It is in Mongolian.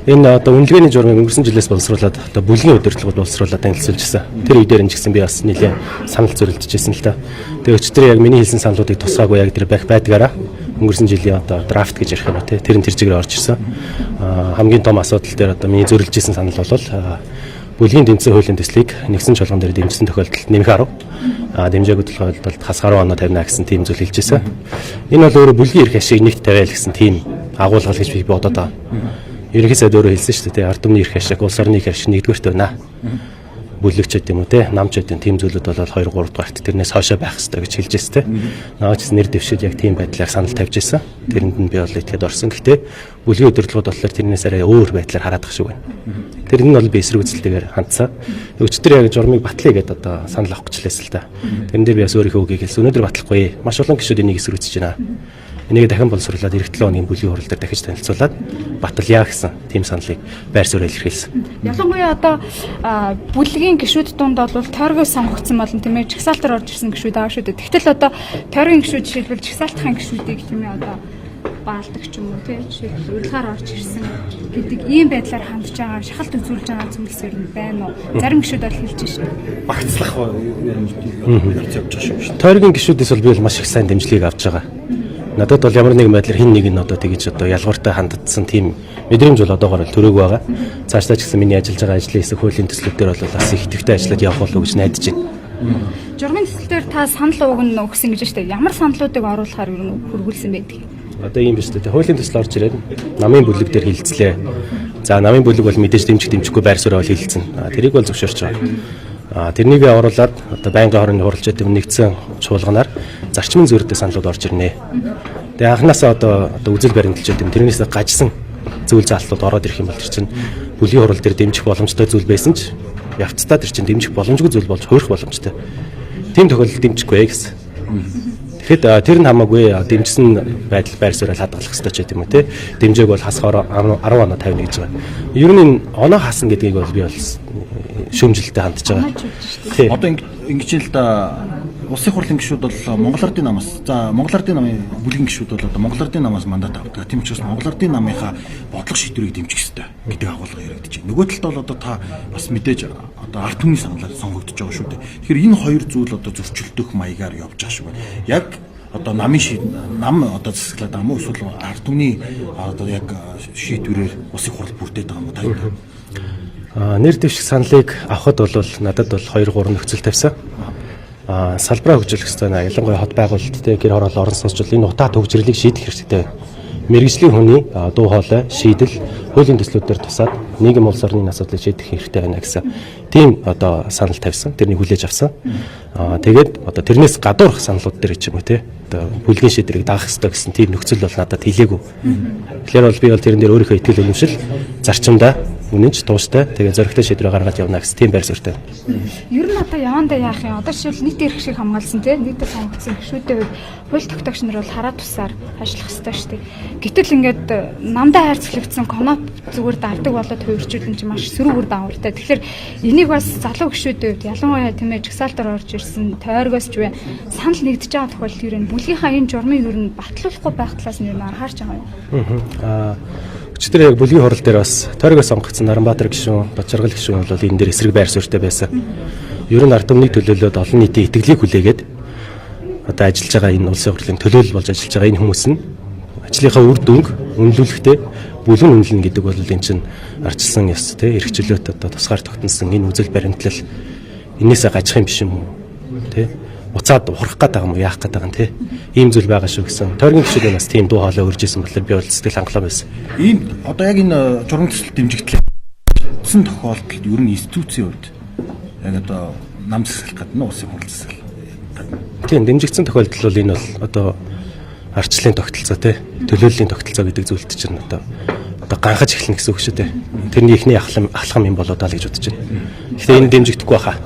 Энэ одоо үнэлгээний журмыг өнгөрсөн жилээс боловсруулад одоо бүлгийн удирдлагууд боловсруулад танилцуулж ирсэн. Тэр үедэр нь ч гэсэн би бас нэлээд санал зөвлөдөжсэн л та. Тэгээ өчтөр яг миний хэлсэн саналуудыг тусгаагүй яг тэр байдгаараа өнгөрсөн жилийн одоо драфт гэж ярих юм тий. Тэр нь тэр чигээр орж ирсэн. Хамгийн том асуудал дээр одоо миний зөвлөжсэн санал бол бүлгийн тэмцээн хуулийн төслийг нэгсэн чуулган дээр дэмжсэн тохиолдолд нэмэх 10 дэмжээгүй тохиолдолд хас гаруй оноо тавина гэсэн тийм зүйл хэлж ирсэн. Энэ бол өөрөө бүлгийн эрх ашиг нэгт тавиал гэсэн тийм агуулгал гэж би бодоод байгаа. Ерөнхий сайд өөрөө хэлсэн шүү дээ. Ард түмний эрх ашиг, улс орны эрх ашиг нэгдүгээрт байна. Бүлэгчд юм уу те, намчууд тийм зүйлүүд бол 2 3 дугаарт тэрнээс хойшоо байх хэрэгтэй гэж хэлж ирсэн те. Наач нэр дэвшил яг тийм байдлаар санал тавьж ирсэн. Тэрэнд нь би бол итгэхэд орсон. Гэхдээ бүлгийн удирдлагууд болохоор тэрнээс арай өөр байдлаар хараад ах шиг байна. Тэр нь бол би эсрэг үзэлтэйгээр хандсан. Өчтөр яг журмыг батлая гэдээ одоо санал авах гэж лээсэн л та. Тэрэн дээр би бас өөрийнхөө үгийг хэлсэн. Өнөөдөр батлахгүй. Маш олон гишүүд энийг эсрэг үзэж байна. Энийг дахин боловсруулад эх 7 хоногийн бүлгийн хурал дээр дахиж танилцуулаад баталъя гэсэн тийм саналыг байр суурь илэрхийлсэн. Ялангуяа одоо бүлгийн гишүүд дунд бол тойргоос сонгогдсон болон тийм ээ жагсаалтаар орж ирсэн гишүүд байгаа шүү дээ. Тэгтэл одоо тойргийн гишүүд жишээлбэл жагсаалтын гишүүдийг тийм ээ одоо баалдаг ч юм уу тийм жишээлбэл урилгаар орж ирсэн гэдэг ийм байдлаар хандж байгаа шахалт үзүүлж байгаа зүйлс ер нь байна уу? Зарим гишүүд бол хэлж шээ. Багцлах явж байгаа шүү. Тойргийн гишүүдээс бол би бол маш их сайн дэмжлэгийг авч байгаа. Надад бол ямар нэгэн байдлаар хин нэг нь одоо тэгэж одоо ялгууртай ханддсан тийм мэдрэмж бол одоогоор төрөөг байгаа. Цаашдаа ч гэсэн миний ажиллаж байгаа ажлын хэсэг хуулийн төслүүдээр бол бас их идэвхтэй ажиллаад явах болов уу гэж найдаж байна. Журмын төслөөр та санал өгнө өгсөн гэж байна шүү дээ. Ямар саналуудыг оруулахаар ер нь хөргүүлсэн байдаг? Одоо ийм биш үү? Хуулийн төсөл орж ирээд намын бүлэг дээр хилцлээ. За намын бүлэг бол мэдээж дэмжихгүй байр суурь бол хилцэн. Тэрийг бол зөвшөөрч байгаа. Тэрнийг оруулаад одоо байнгын хорооны хуралчид нэгдсэн чуулганаар зарчмын зөрүүтэй саналууд орж ирнэ. Тэгээ анхнаасаа одоо үзэл баримталчид юм тэрнээс гажсан зүйл заалтууд ороод ирэх юм бол тэр чинь бүлгийн хурал дээр дэмжих боломжтой зүйл байсан ч явцдаа тэр чинь дэмжих боломжгүй зүйл болж хуурах боломжтой. Тийм тохиолдолд дэмжихгүй гэсэн. Тэгэхэд тэр нь хамаагүй дэмжсэн байдал байр суурь хадгалах хэрэгтэй ч гэдэм үү те. Дэмжээг бол хасгаар 10 оноо тавина гэж байгаа. Ер нь оноо хаасан гэдгийг бол би бол шүүмжлэлтэй хандж байгаа. Одоо ингэж л да улсын хурлын гишүүд бол Монгол Ардын намаас за Монгол Ардын намын бүлгийн гишүүд бол одоо Монгол Ардын намаас мандат авдаг. Тийм учраас Монгол Ардын намынхаа бодлого шийдвэрийг дэмжих хэрэгтэй гэдэг агуулга яригдчих. Нөгөө талд бол одоо та бас мэдээж одоо ард түмний саналаар сонгогдож байгаа шүү дээ. Тэгэхээр энэ хоёр зүйл одоо зөрчилдөх маягаар явж байгаа шүү. Яг одоо нам одоо засаглаад байгаа мó эсвэл ард түмний одоо яг шийдвэрээр улсын хурал бүрдээд байгаа мó та. Нэр дэвших саналыг авахд бол надад бол 2 3 нөхцөл тавьсан. Салбараа хөгжүүлэх хэрэгтэй байна. Ялангуяа хот байгуулалт те гэр хороолол орон сууцчил энэ утаа төгжрэлийг шийдэх хэрэгтэй байна. Мэргэжлийн хүний дуу хоолой шийдэл хуулийн төслүүдээр тусаад нийгэм улс орны асуудлыг шийдэх хэрэгтэй байна гэсэн тийм одоо санал тавьсан. Тэрнийг хүлээж авсан. Тэгээд одоо тэрнээс гадуурх саналууд дээр ч юм уу те одоо бүлгийн шийдвэрийг даах хэрэгтэй гэсэн тийм нөхцөл бол надад хэлээгүй. Тэгэхээр бол би бол тэрэн дээр өөрийнхөө итгэл үнэмшил зарчимдаа үнэнч тууштай тэгээ зөрөгтэй шийдвэр гаргаж явна гэсэн тийм байр суурьтай. Ер нь одоо явандаа яах юм? Одоо жишээл нийт эрх шиг хамгаалсан тийм нийтэд сонгогдсон гишүүдээ хууль тогтоогч нар бол хараа тусаар ажиллах хэрэгтэй шүү дээ. Гэтэл ингээд намдаа хайрцаглагдсан коноп зүгээр давдаг болоод хувирчүүлэн чи маш сөрөг үр дагавартай. Тэгэхээр энийг бас залуу гишүүдэд ялангуяа тийм ээ жагсаалтаар орж ирсэн тойргоос ч вэ санал нэгдэж байгаа тохиолдол ер нь бүлгийнхаа энэ журмыг ер нь батлуулахгүй байх талаас нь ер нь анхаарч байгаа юм. Өчтөр яг бүлгийн хурал дээр бас тойргоос сонгогдсон Наранбаатар гишүүн, Бочаргал гишүүн бол энэ дээр эсрэг байр суурьтай байсан. Ер нь ард түмний төлөөлөлд олон нийтийн итгэлийг хүлээгээд одоо ажиллаж байгаа энэ улсын хурлын төлөөлөл болж ажиллаж байгаа энэ хүмүүс нь ажлынхаа үр дүнг үнэлүүлэхдээ бүлгэн үнэлнэ гэдэг бол энэ чинь арчилсан ёс те эрхчлөөт одоо тусгаар тогтносон энэ үзэл баримтлал энээсээ гажих юм биш юм уу те уцаад ухрах гэдэг юм уу яах гэдэг юм те ийм зүйл байгаа шүү гэсэн. Тойргийн гишүүд бас тийм дуу хоолой өрж исэн болохоор би бол сэтгэл хангалуун байсан. Ийм одоо яг энэ журам төсөл дэмжигдсэн тохиолдолд ер нь институцийн хувьд яг одоо нам засаглах гэдэг нь улсын хурал засаглах. Тийм дэмжигдсэн тохиолдол бол энэ бол одоо арчлалын тогтолцоо те төлөөллийн тогтолцоо гэдэг зүйлд чинь одоо ганхаж эхлэх гэсэн үг шүү дээ. Тэрний ихний ахлам юм болоо даа л гэж бодож байна. Гэхдээ энэ дэмжигдэхгүй байхаа.